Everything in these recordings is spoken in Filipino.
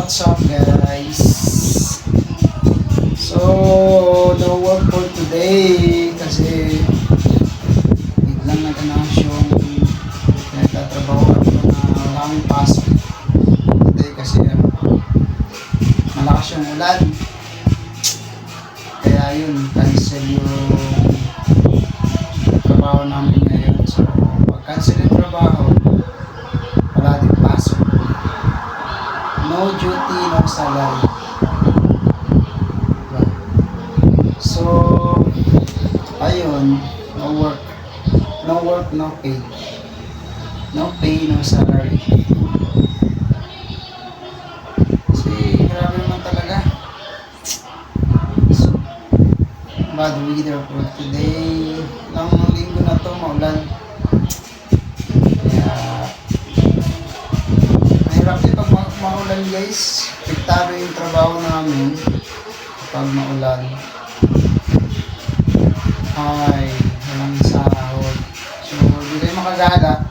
What's up guys? So, no work for today kasi biglang nag-announce yung nagtatrabaho ako na wala akong pasok today kasi malakas yung ulan. Kaya yun, cancel yung trabaho namin ngayon. So, pag cancel yung trabaho, wala din pasok. No duty, no salary. So, ayun, no work. No work, no pay. No pay, no salary. Kasi, grabe naman talaga. So, bad weather for today. Ilang linggo na to, maulan. Kaya, mahirap din pag maulan guys. Piktado yung trabaho namin pag maulan. Ay, walang sahod. So, hindi rin makagala.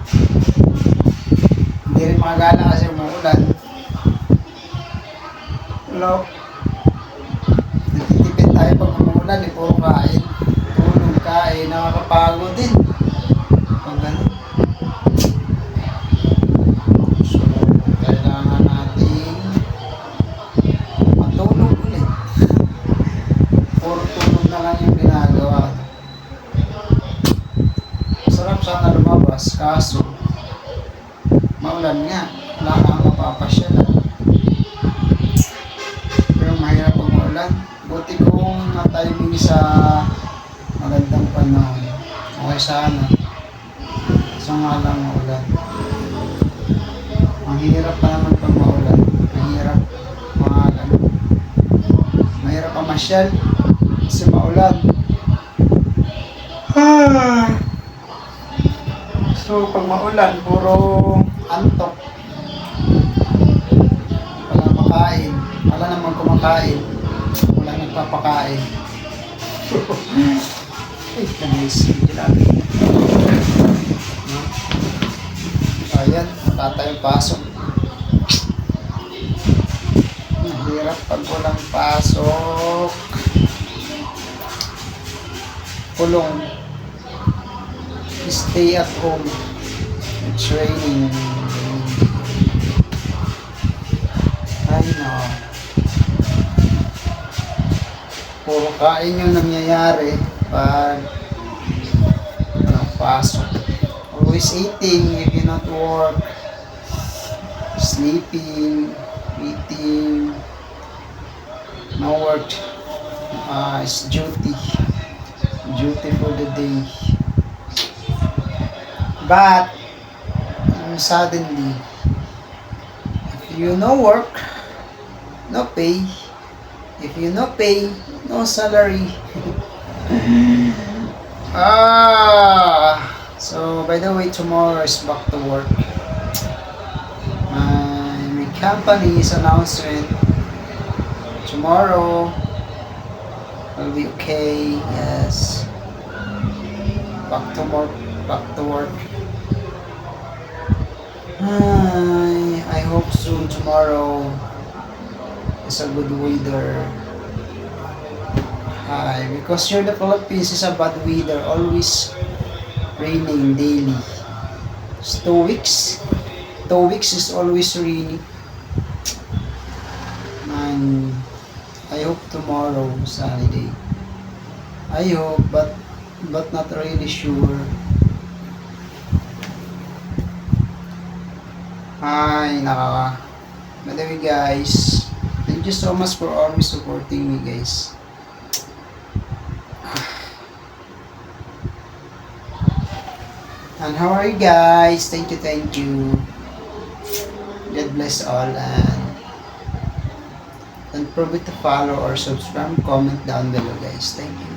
Hindi rin makagala kasi maulan. Hello? Nagtitipid tayo pag maulan. Puro kain. Tulog kain. Nakakapagod din. Pag ganun. So, kailangan natin matulog ulit. Puro tulog na lang yung ginagawa. Sarap sana lumabas, kaso maulan nga, wala kang mapapasyalan. Pero mahirap pag maulan. Buti kung na-timing sa magandang panahon. Okay sana. So nga lang maulan. Ang hirap pa naman pag maulan. Mahirap pangalan. Mahirap pamasyal kasi maulan. So, pag maulan, puro antok. Wala makain. Wala naman kumakain. Wala nagpapakain. Ay, kanis. Ayan, wala tayong pasok. Mahirap pag walang pasok. Kulong. Stay at home. It's raining. Ay no. Puro kain yung nangyayari pag pasok. Always eating if you not work. Sleeping, eating. No work. It's duty. Duty for the day. But suddenly, if you no work, no pay. If you no pay, no salary. So by the way, tomorrow is back to work. My company is announcement. Tomorrow will be okay. Yes. Back to work. Back to work. I hope soon tomorrow is a good weather. Because here in the Philippines is a bad weather, always raining daily. It's 2 weeks. 2 weeks is always raining. And I hope tomorrow is sunny day. I hope, but not really sure. Ay, nakaka. By the way guys, thank you so much for always supporting me guys. And how are you guys? Thank you, thank you. God bless all and don't forget to follow or subscribe, comment down below guys. Thank you.